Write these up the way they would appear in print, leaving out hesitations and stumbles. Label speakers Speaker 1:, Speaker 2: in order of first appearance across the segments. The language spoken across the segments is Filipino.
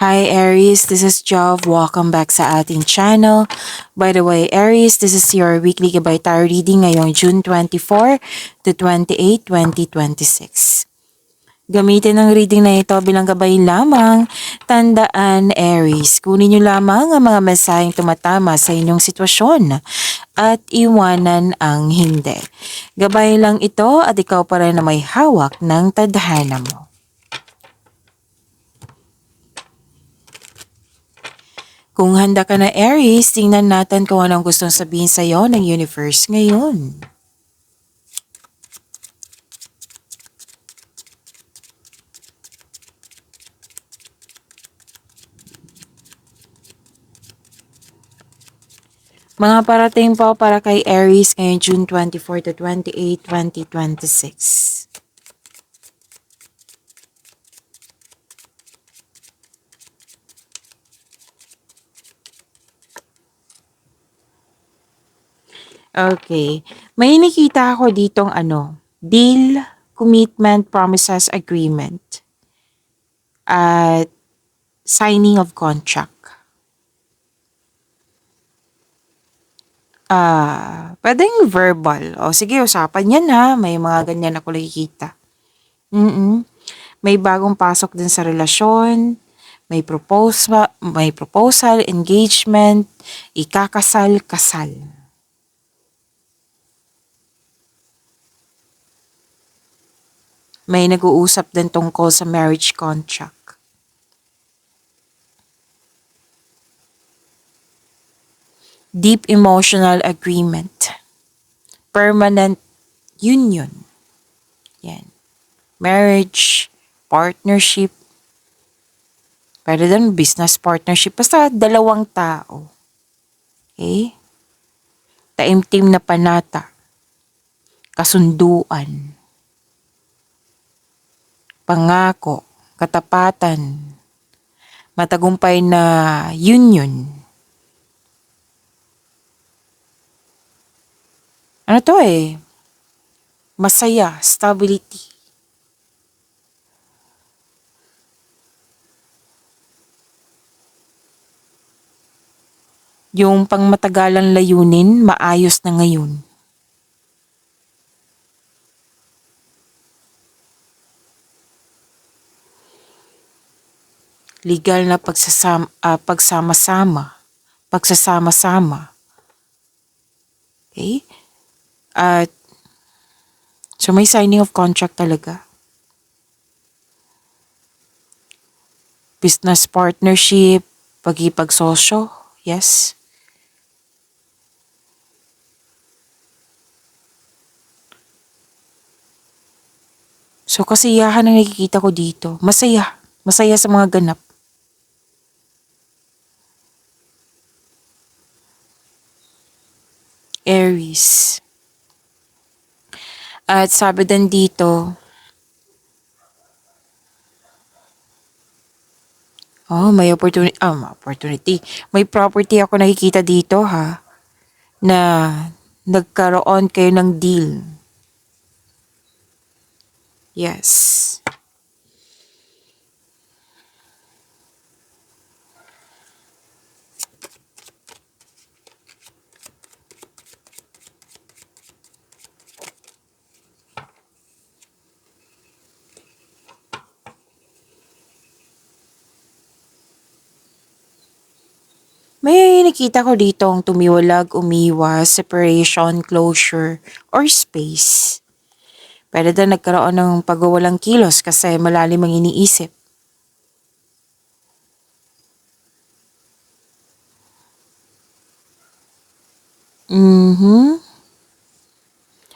Speaker 1: Hi Aries, this is Jov. Welcome back sa ating channel. By the way, Aries, this is your weekly gabay tarot reading ngayong June 24 to 28, 2026. Gamitin ang reading na ito bilang gabay lamang. Tandaan, Aries, kunin niyo lamang ang mga mensaheng tumatama sa inyong sitwasyon at iwanan ang hindi. Gabay lang ito at ikaw pa rin na may hawak ng tadhana mo. Kung handa ka na Aries, tingnan natin kung anong gustong sabihin sa iyo ng universe ngayon. Mga parating po para kay Aries ngayong June 24 to 28, 2026. Okay. May nakita ako ditong deal, commitment, promises, agreement, at signing of contract. Pwedeng verbal. O sige, usapan yan ha. May mga ganyan ako nakikita. May bagong pasok din sa relasyon. May proposal, engagement, ikakasal, kasal. May nag-uusap din tungkol sa marriage contract. Deep emotional agreement. Permanent union. Yan. Marriage, partnership. Pwede din business partnership. Basta dalawang tao. Okay? Taimtim na panata. Kasunduan. Pangako. Katapatan. Matagumpay na union. Ano to masaya, stability. Yung pangmatagalang layunin, maayos na ngayon. Legal na pagsama-sama. Pagsasama-sama. Okay? At so may signing of contract talaga. Business partnership, pag-ipagsosyo, yes. So kasiyahan ang nakikita ko dito. Masaya. Masaya sa mga ganap. Aries. At sabi din dito, may opportunity. May property ako nakikita dito ha, na nagkaroon kayo ng deal. Yes. May nakita ko dito ang tumiwalag, umiwas, separation, closure, or space. Pwede din nagkaroon ng pagwawalang kilos kasi malalim ang iniisip.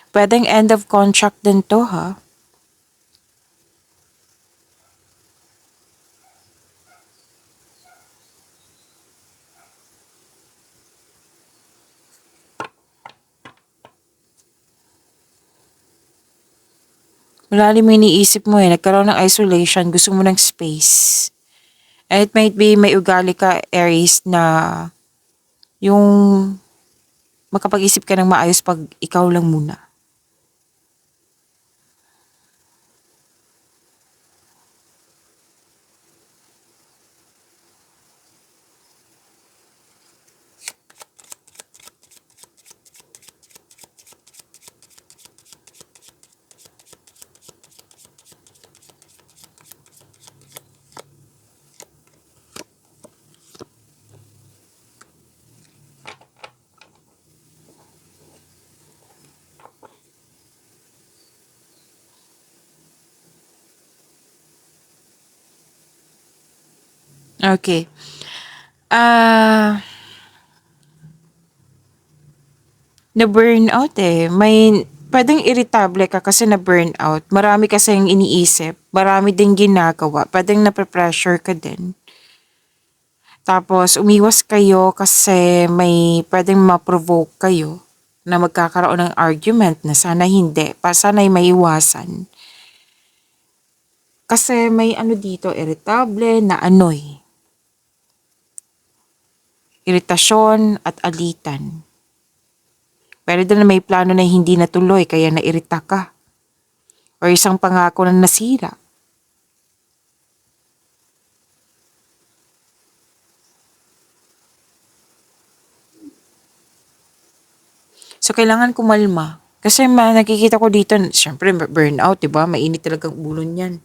Speaker 1: Pwedeng end of contract din to ha. Malalim yung iniisip mo nagkaroon ng isolation, gusto mo ng space. And it might be may ugali ka, Aries, na yung makapag-isip ka ng maayos pag ikaw lang muna. Okay. Ah, na-burnout eh. Pwedeng irritable ka kasi na-burnout. Marami kasing iniisip. Marami ding ginagawa. Pwedeng nape-pressure ka din. Tapos, umiwas kayo kasi pwedeng ma-provoke kayo na magkakaroon ng argument na sana hindi. Sana'y maiwasan. Kasi may ano dito, irritable na anoy. Iritasyon at alitan. Pero din na may plano na hindi natuloy kaya nairita ka. Or isang pangako na nasira. So, kailangan kumalma. Kasi nakikita ko dito, syempre burnout, di ba? Mainit talagang ulo niyan.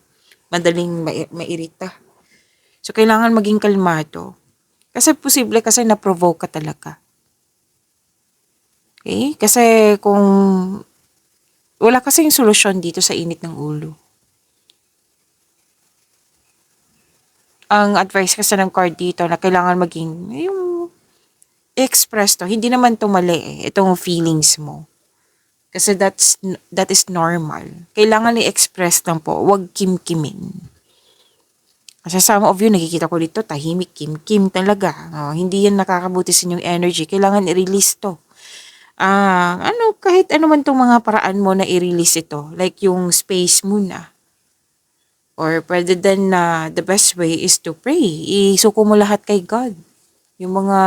Speaker 1: Madaling mairita. So, kailangan maging kalmado. Kasi posible kasi na-provoke ka talaga. Okay? Kasi kung wala kasing solusyon dito sa init ng ulo. Ang advice kasi ng card dito na kailangan maging yung express to. Hindi naman to mali eh. Itong feelings mo. Kasi that is normal. Kailangan i-express lang po. Huwag kimkimin. Kasi some of you, nakikita ko dito, tahimik, kim-kim talaga. Oh, hindi yan nakakabuti sa inyong energy. Kailangan i-release to. Kahit ano man tong mga paraan mo na i-release ito. Like yung space muna. Or pwede din na the best way is to pray. Isuko mo lahat kay God. Yung mga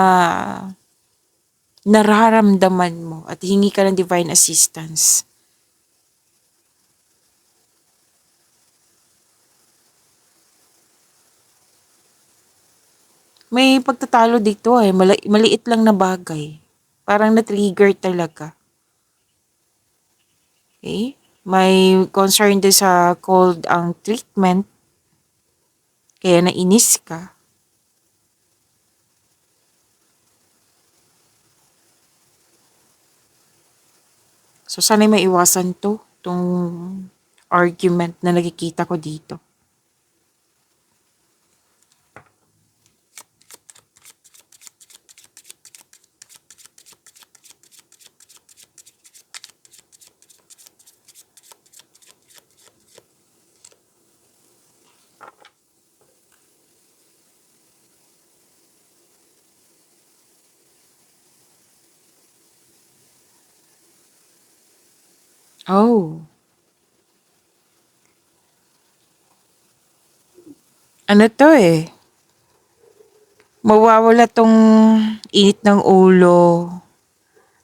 Speaker 1: nararamdaman mo at hingi ka ng divine assistance. May pagtatalo dito eh. Maliit lang na bagay. Parang na-trigger talaga. Okay? May concern din sa cold ang treatment. Kaya nainis ka. So, sana'y maiwasan to. Itong argument na nakikita ko dito. Oh. Ano to eh? Mawawala tong init ng ulo.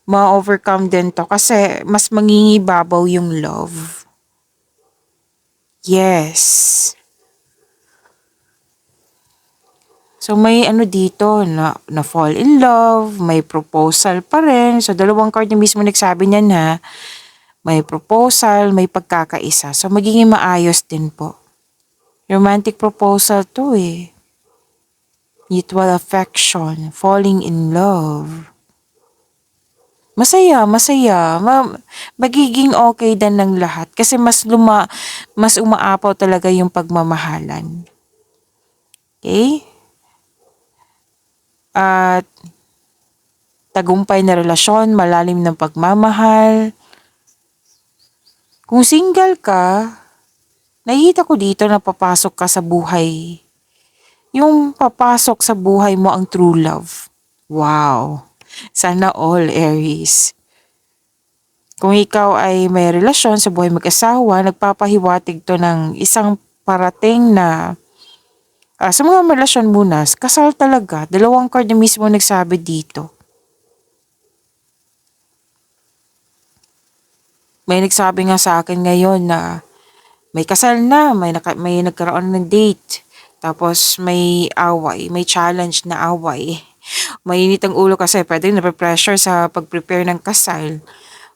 Speaker 1: Ma-overcome din to kasi mas mangingibabaw yung love. Yes. So may ano dito na fall in love, may proposal pa rin. So dalawang card na mismo nagsabi niya na may proposal, may pagkakaisa. So magiging maayos din po. Romantic proposal to eh. Mutual affection, falling in love. Masaya, masaya. Magiging okay din ng lahat kasi mas umaapaw talaga yung pagmamahalan. Okay? At tagumpay na relasyon, malalim ng pagmamahal. Kung single ka, nakikita ko dito na papasok ka sa buhay. Yung papasok sa buhay mo ang true love. Wow. Sana all, Aries. Kung ikaw ay may relasyon sa buhay mag-asawa, nagpapahiwatig to ng isang parating na sa mga relasyon muna, kasal talaga. Dalawang card na mismo nagsabi dito. May nagsabi nga sa akin ngayon na may kasal na, may nagkaroon ng date. Tapos may away, may challenge na away. Mainit ang ulo kasi pwedeng nape-pressure sa pag-prepare ng kasal.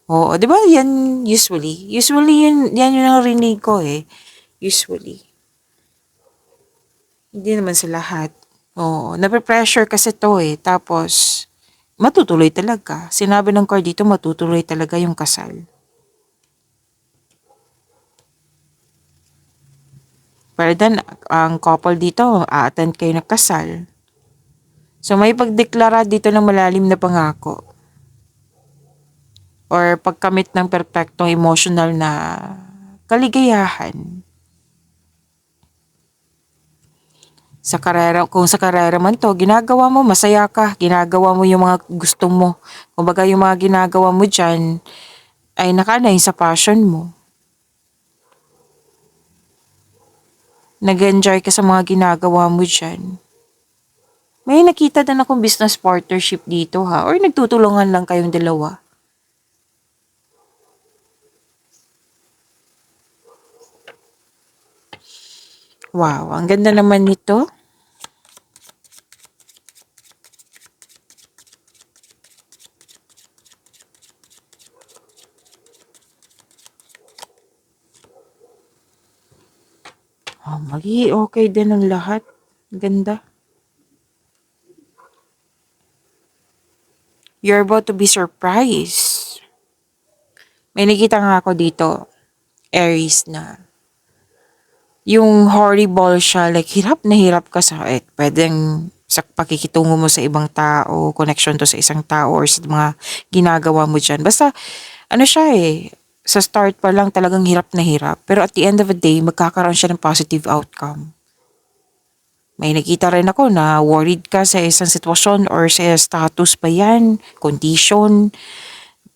Speaker 1: Oo, di ba yan usually? Usually yan yung narinig ko eh. Usually. Hindi naman sa lahat. Oo, nape-pressure kasi to eh. Tapos, matutuloy talaga. Sinabi ng card dito, matutuloy talaga yung kasal. Pero then, ang couple dito, a-attend kayo ng kasal. So, may pagdeklara dito ng malalim na pangako or pagkamit ng perpektong emotional na kaligayahan. Sa karera, kung sa karera man to, ginagawa mo, masaya ka, ginagawa mo yung mga gusto mo. Kumbaga yung mga ginagawa mo dyan, ay nakanay sa passion mo. Nag-enjoy ka sa mga ginagawa mo dyan. May nakita din akong business partnership dito ha, or nagtutulungan lang kayong dalawa. Wow, ang ganda naman nito. Oh, okay din ang lahat. Ganda. You're about to be surprised. May nakita nga ako dito, Aries na. Yung horrible siya, like hirap ka sa it. Pwedeng sa pakikitungo mo sa ibang tao, connection to sa isang tao or sa mga ginagawa mo dyan. Basta, ano siya eh, sa start pa lang talagang hirap na hirap. Pero at the end of the day, magkakaroon siya ng positive outcome. May nakita rin ako na worried ka sa isang sitwasyon or sa status pa yan, condition.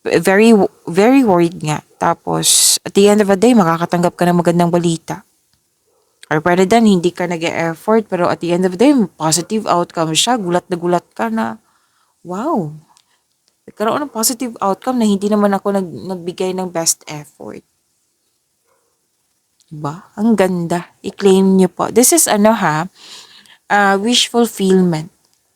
Speaker 1: Very, very worried nga. Tapos, at the end of the day, makakatanggap ka ng magandang balita. Or pwede din, hindi ka nag-e-effort, pero at the end of the day, positive outcome siya. Gulat na gulat ka na, wow, nagkaroon ng positive outcome na hindi naman ako nagbigay ng best effort. Diba? Ang ganda. I-claim niyo po. This is wish fulfillment.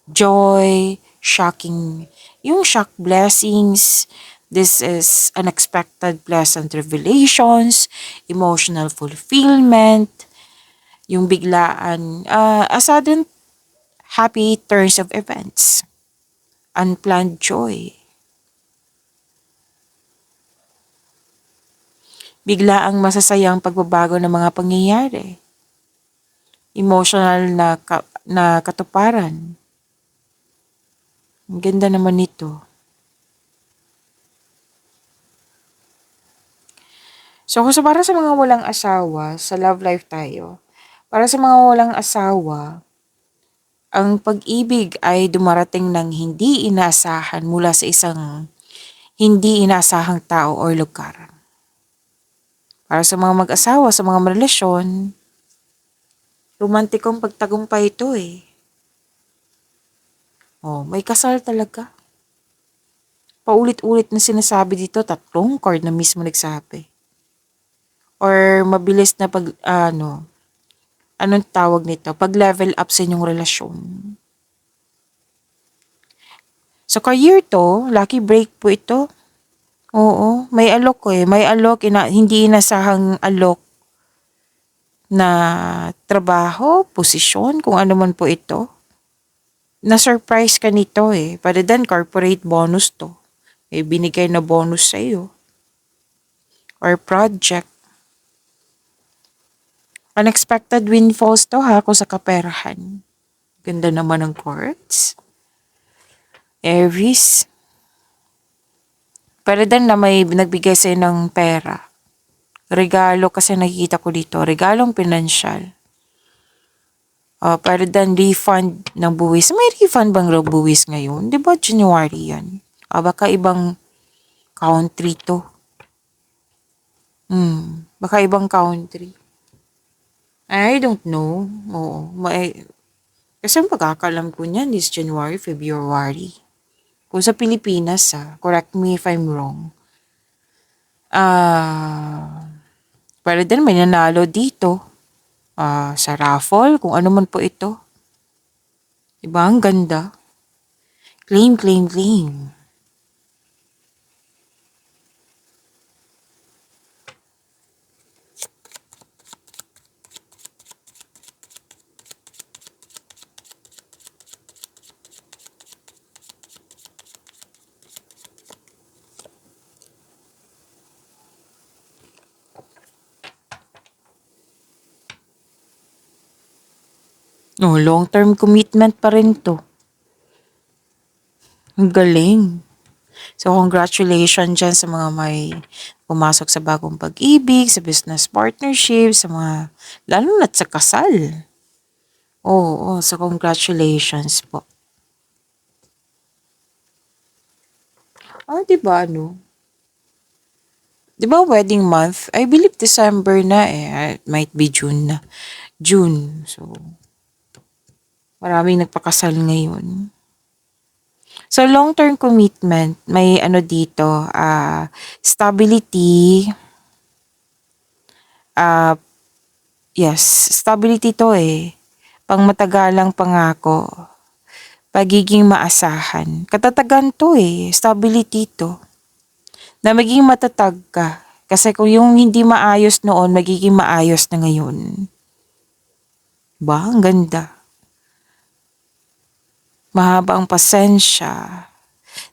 Speaker 1: Joy, shocking, yung shock blessings. This is unexpected pleasant revelations, emotional fulfillment, yung biglaan, a sudden happy turns of events, unplanned joy, biglaang masasayang pagbabago ng mga pangyayari, emotional na katuparan. Ang ganda naman nito. So, kung para sa mga walang asawa, sa love life tayo, para sa mga walang asawa, ang pag-ibig ay dumarating ng hindi inaasahan mula sa isang hindi inaasahang tao o lugar. Para sa mga mag-asawa, sa mga relasyon, romantikong pagtagumpay ito eh. Oh, may kasal talaga. Paulit-ulit na sinasabi dito, 3 card na mismo nagsabi. Or mabilis na anong tawag nito? Pag-level up sa inyong relasyon. Sa career to, lucky break po ito. Oo, may alok eh. May alok, hindi inasahang alok na trabaho, posisyon, kung ano man po ito. Na-surprise ka nito eh. Pwede din corporate bonus to. May binigay na bonus sa iyo. Or project. Unexpected windfalls to ha kung sa kaperahan. Ganda naman ng cards. Aries. Pwede din na may nagbigay sa'yo ng pera. Regalo kasi nakikita ko dito. Regalong pinansyal. Pwede din refund ng buwis. May refund bang buwis ngayon? Di ba January yan? Baka ibang country to. Baka ibang country. I don't know. Oo. Kasi ang pagkakalam ko niyan is January, February. Kung sa Pilipinas, correct me if I'm wrong. Pwede din may nanalo dito. Sa raffle, kung ano man po ito. Diba? Ang ganda. Claim, claim, claim. Oh, long-term commitment pa rin to. Ang galing. So, congratulations dyan sa mga may pumasok sa bagong pag-ibig, sa business partnership, sa mga, lalo na't sa kasal. Oo, so congratulations po. Di ba ano? Di ba wedding month? I believe December na eh. It might be June na. June. So, maraming nagpakasal ngayon. So, long-term commitment, may ano dito, stability, ah, yes, stability to eh. Pangmatagalang pangako, pagiging maasahan. Katatagan to eh, stability to. Na maging matatag ka. Kasi kung yung hindi maayos noon, magiging maayos na ngayon. Ba, ang ganda. Mahaba ang pasensya.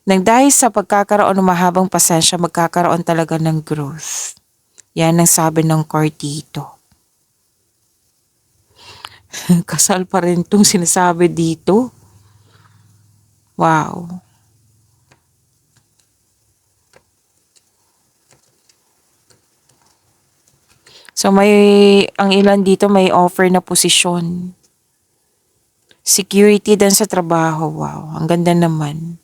Speaker 1: Nang dahil sa pagkakaroon ng mahabang pasensya, magkakaroon talaga ng growth. Yan ang sabi ng card dito. Kasal pa rin itong sinasabi dito. Wow. So ang ilan dito may offer na posisyon. Security din sa trabaho. Wow, ang ganda naman.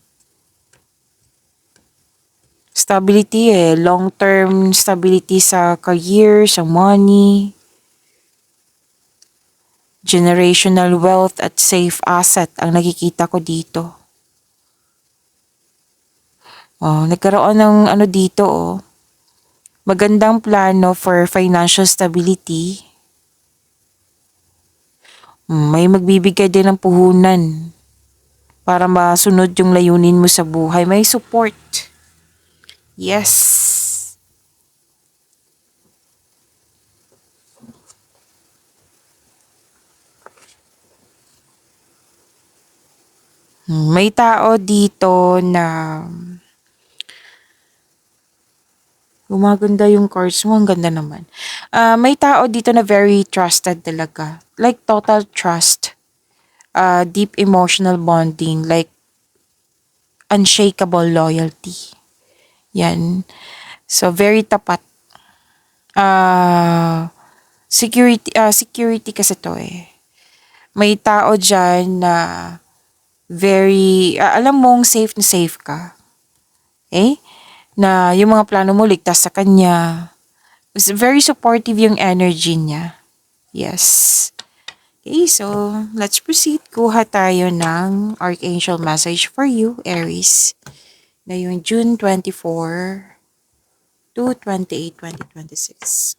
Speaker 1: Stability long-term stability sa career, sa money, generational wealth at safe asset ang nakikita ko dito. Nagkaroon ng ano dito magandang plano for financial stability. May magbibigay din ng puhunan para masunod yung layunin mo sa buhay. May support. Yes. May tao dito na gumaganda yung cards mo. Ang ganda naman. May tao dito na very trusted talaga. Like total trust. Deep emotional bonding. Like unshakable loyalty. Yan. So, very tapat. Security kasi to eh. May tao dyan na very, alam mong safe na safe ka. Eh? Na yung mga plano mo ligtas sa kanya. Very supportive yung energy niya. Yes. Okay, so let's proceed. Kuha tayo ng Archangel message for you, Aries. Ngayong June 24 to 28, 2026.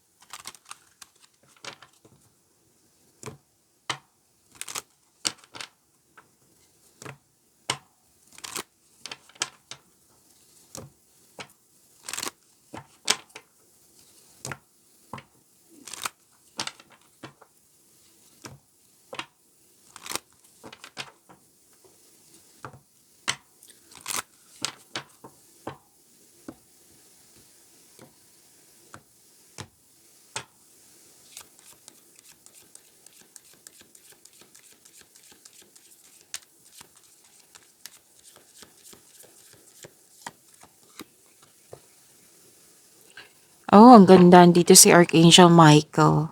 Speaker 1: Ang ganda dito si Archangel Michael.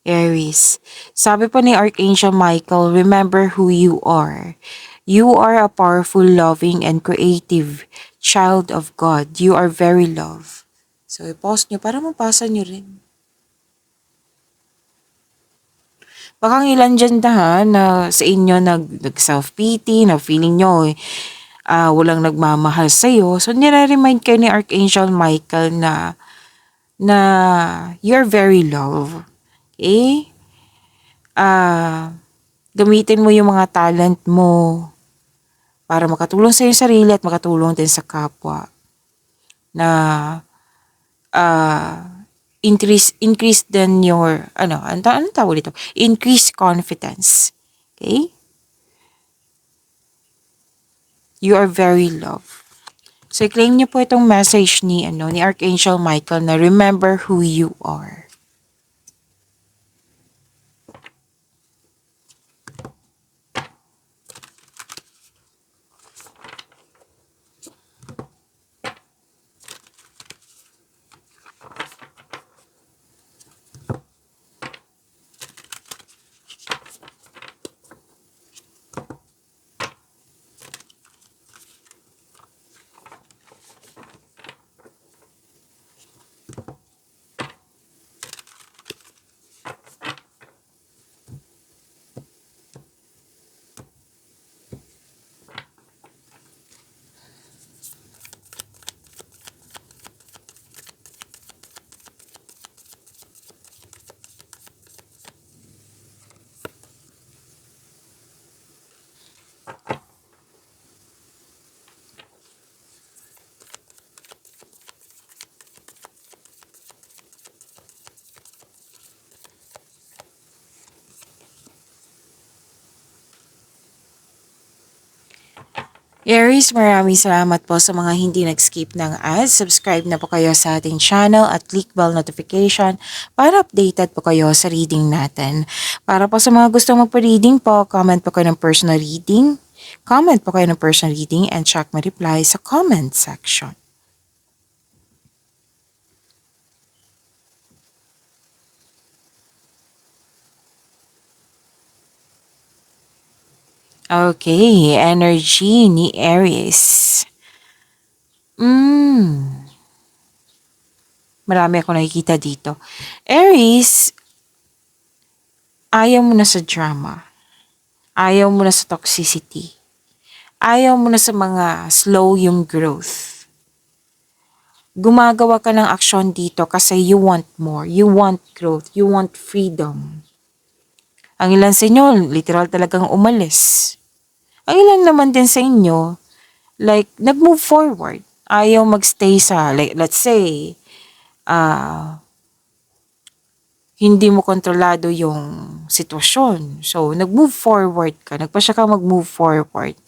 Speaker 1: Aries. Sabi pa ni Archangel Michael, remember who you are. You are a powerful, loving, and creative child of God. You are very loved. So, i-pause nyo para mapasa nyo rin. Baka ilan dyan na sa inyo nag-self-pity, na feeling nyo walang nagmamahal sa'yo. So, nire-remind kayo ni Archangel Michael na you're very loved. Okay? Gamitin mo yung mga talent mo para makatulong sa iyong sarili at makatulong din sa kapwa. Na increase then your, anong tawag dito? Increase confidence. Okay? You are very loved. So, i-claim niyo po itong message ni Archangel Michael na remember who you are. Aries, maraming salamat po sa mga hindi nag-skip ng ads. Subscribe na po kayo sa ating channel at click bell notification para updated po kayo sa reading natin. Para po sa mga gustong magpa-reading po, comment po kayo ng personal reading. Comment po kayo ng personal reading and check my reply sa comment section. Okay, energy ni Aries. Marami ako nakikita dito. Aries, ayaw mo na sa drama. Ayaw mo na sa toxicity. Ayaw mo na sa mga slow yung growth. Gumagawa ka ng aksyon dito kasi you want more. You want growth. You want freedom. Ang ilan sa inyo, literal talagang umalis. Ang ilan naman din sa inyo, like, nag-move forward. Ayaw magstay sa, like, let's say, hindi mo kontrolado yung sitwasyon. So, nag-move forward ka. Nagpasya ka mag-move forward.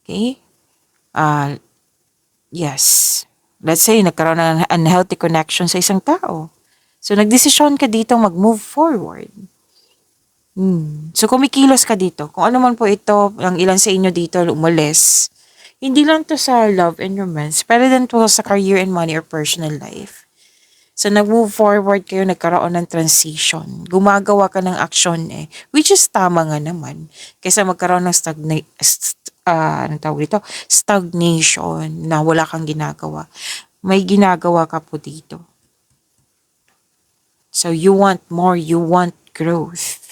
Speaker 1: Okay? Yes. Let's say, nagkaroon ng unhealthy connection sa isang tao. So, nagdesisyon ka dito mag-move forward. So, kumikilos ka dito. Kung ano man po ito, ang ilan sa inyo dito umalis, hindi lang to sa love and romance, pero din to sa career and money or personal life. So, nag-move forward kayo, nagkaroon ng transition. Gumagawa ka ng action which is tama nga naman. Kaysa magkaroon ng anong tawag dito? Stagnation na wala kang ginagawa. May ginagawa ka po dito. So, you want more, you want growth.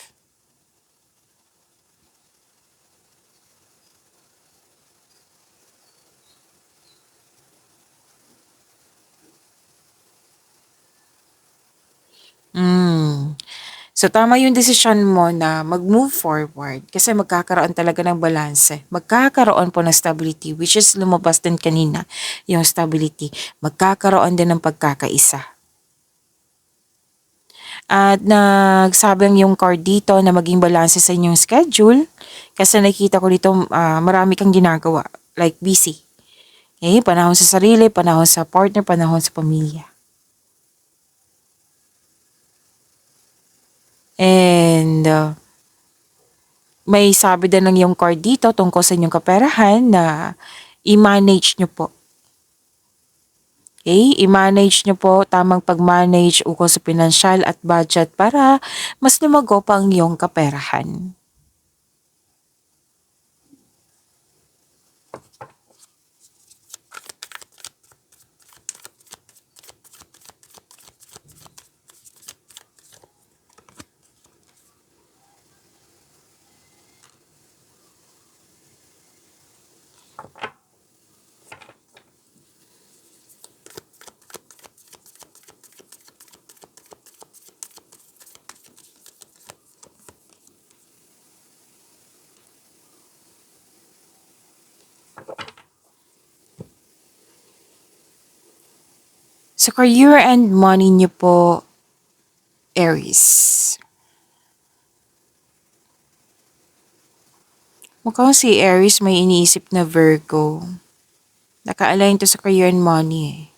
Speaker 1: So, tama yung desisyon mo na mag-move forward kasi magkakaroon talaga ng balanse. Magkakaroon po ng stability, which is lumabas din kanina yung stability. Magkakaroon din ng pagkakaisa. At nagsabing yung card dito na maging balanse sa inyong schedule kasi nakikita ko dito marami kang ginagawa, like busy. Okay? Panahon sa sarili, panahon sa partner, panahon sa pamilya. And may sabi din ng yung card dito tungkol sa inyong kaperahan na i-manage nyo po. Okay? I-manage nyo po tamang pag-manage ukol sa pinansyal at budget para mas lumago pa ang iyong kaperahan. Sa career and money nyo po, Aries. Mukhang si Aries may iniisip na Virgo. Naka-align to sa career and money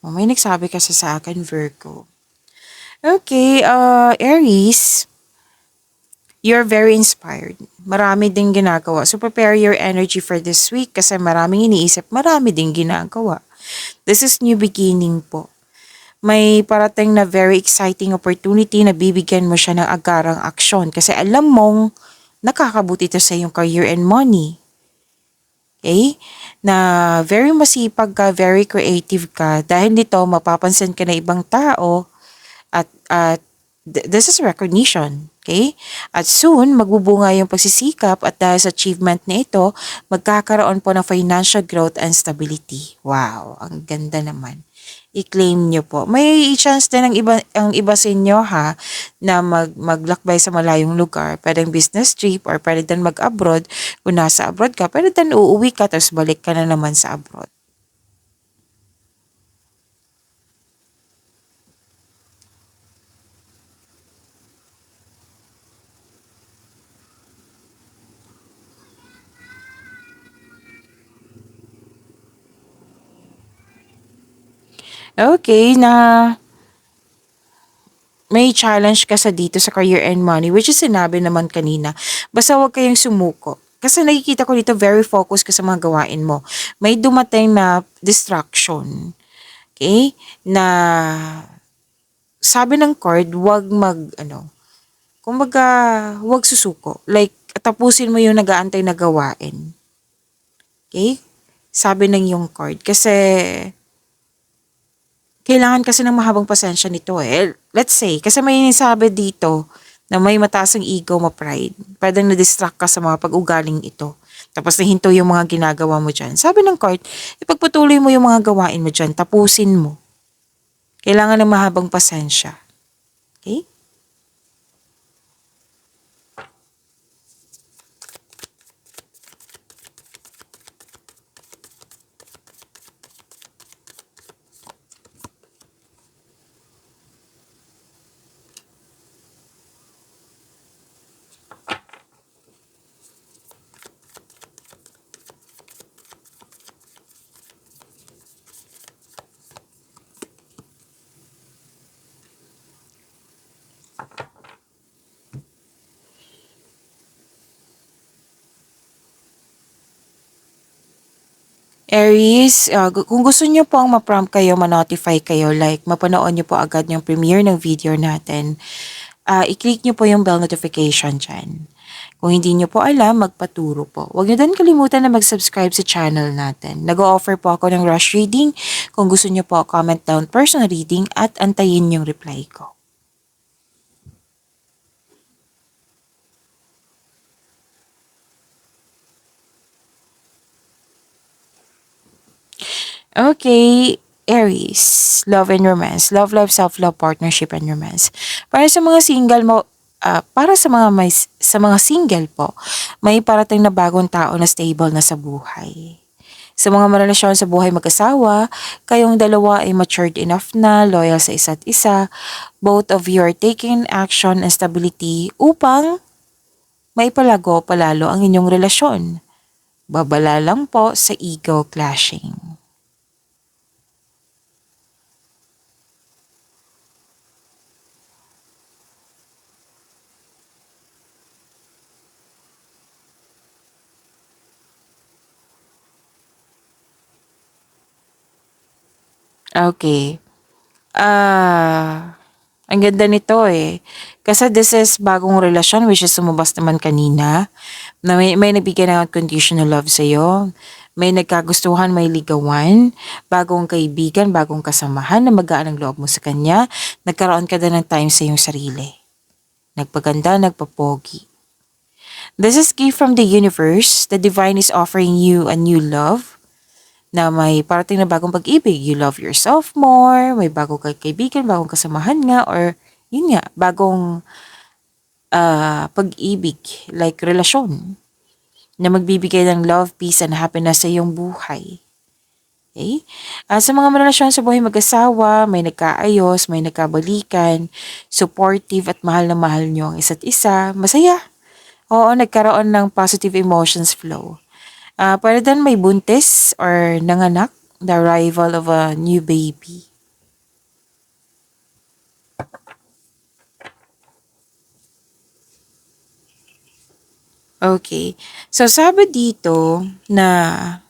Speaker 1: may nagsabi kasi sa akin, Virgo. Okay, Aries, you're very inspired. Marami ding ginagawa. So prepare your energy for this week kasi maraming iniisip, marami ding ginagawa. This is new beginning po. May parating na very exciting opportunity na bibigyan mo siya ng agarang aksyon kasi alam mong nakakabuti ito sa iyong career and money. Okay? Na very masipag ka, very creative ka. Dahil nito, mapapansin ka na ibang tao at this is recognition. Okay? At soon, magbubunga yung pagsisikap at dahil sa achievement na ito, magkakaroon po ng financial growth and stability. Wow, ang ganda naman. I-claim nyo po. May chance din ang iba sa inyo na maglakbay sa malayong lugar. Pwedeng business trip or pwede din mag-abroad. Kung nasa abroad ka, pwede din uuwi ka tapos balik ka na naman sa abroad. Okay, na may challenge ka sa dito sa career and money, which is sinabi naman kanina. Basta huwag kayong sumuko. Kasi nakikita ko dito very focused ka sa mga gawain mo. May dumating na distraction. Okay? Na sabi ng card, huwag kumbaga, huwag susuko. Like, tapusin mo yung nag-aantay na gawain. Okay? Sabi ng yung card. Kasi, kailangan kasi ng mahabang pasensya nito eh. Let's say, kasi may sabi dito na may mataas ang ego mo, pride. Pwedeng na-distract ka sa mga pag-ugaling ito. Tapos nahinto yung mga ginagawa mo dyan. Sabi ng card, ipagpatuloy mo yung mga gawain mo dyan. Tapusin mo. Kailangan ng mahabang pasensya. Okay? Aries, kung gusto niyo pong ma-prompt kayo, ma-notify kayo, like mapanood niyo po agad yung premiere ng video natin, i-click niyo po yung bell notification dyan. Kung hindi niyo po alam, magpaturo po. Huwag niyo din kalimutan na mag-subscribe sa channel natin. Nag-o-offer po ako ng rush reading. Kung gusto niyo po, comment down personal reading at antayin yung reply ko. Okay, Aries, love and romance. Love, love, self-love, partnership, and romance. Para sa mga single mo, para sa mga single po, may parating na bagong tao na stable na sa buhay. Sa mga marelasyon sa buhay mag-asawa, kayong dalawa ay matured enough na, loyal sa isa't isa. Both of you are taking action and stability upang maipalago palalo ang inyong relasyon. Babala lang po sa ego clashing. Okay. Ang ganda nito eh. Kasi this is bagong relasyon which is sumabas naman kanina na may nagbigay ng unconditional love sa'yo. May nagkagustuhan, may ligawan, bagong kaibigan, bagong kasamahan na magaan ang loob mo sa kanya. Nagkaroon ka din ng time sa iyong sarili. Nagpaganda, nagpapogi. This is gift from the universe. The divine is offering you a new love na may parating na bagong pag-ibig. You love yourself more, may bagong kaibigan, bagong kasamahan nga, or yun nga, bagong pag-ibig, like relasyon, na magbibigay ng love, peace, and happiness sa iyong buhay. Okay? Sa mga relasyon sa buhay mag-asawa, may nagkaayos, may nagkabalikan, supportive at mahal na mahal nyo ang isa't isa, masaya. Oo, nagkaroon ng positive emotions flow. Pwede din may buntis or nanganak, the arrival of a new baby. Okay. So, sabi dito na,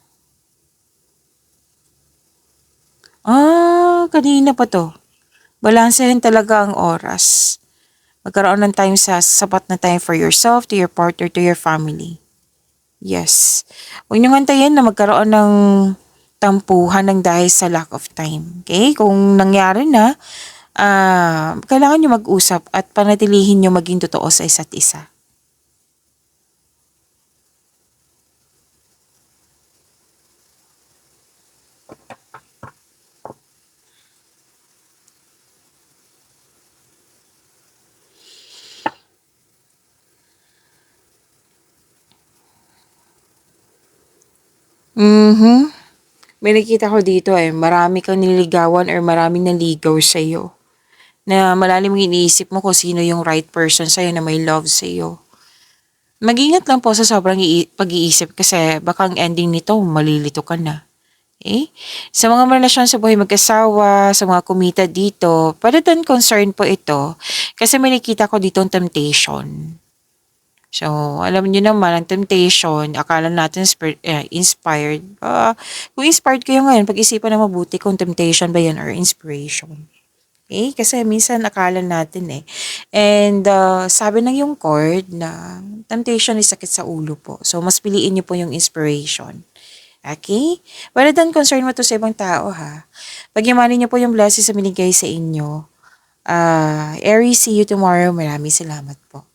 Speaker 1: kanina pa to. Balansehin talaga ang oras. Magkaroon ng time sa sapat na time for yourself, to your partner, to your family. Yes. Huwag niyong antayin na magkaroon ng tampuhan ng dahil sa lack of time. Okay? Kung nangyari na, kailangan niyo mag-usap at panatilihin niyo maging totoo sa isa't isa. Mhm. May nakita ko dito eh, marami kang nililigawan or maraming naligaw sa'yo. Na malalim ang iniisip mo kung sino yung right person sa'yo na may love sa'yo. Mag-ingat lang po sa sobrang pag-iisip kasi baka ang ending nito malilito ka na. Okay? Sa mga relasyon sa buhay mag-asawa, sa mga kumita dito, pwede din concern po ito kasi may nakita ko dito ang temptation. So, alam niyo naman, ang temptation, akala natin inspired. Kung inspired kayo ngayon, pag-isipan na mabuti kung temptation ba yan or inspiration. Okay? Kasi minsan akala natin eh. And sabi ng yung cord na temptation is sakit sa ulo po. So, mas piliin niyo po yung inspiration. Okay? Wala dan concern mo to sa ibang tao ha. Pagyamanin niyo po yung blessings na binigay sa inyo. Aries, see you tomorrow. Maraming salamat po.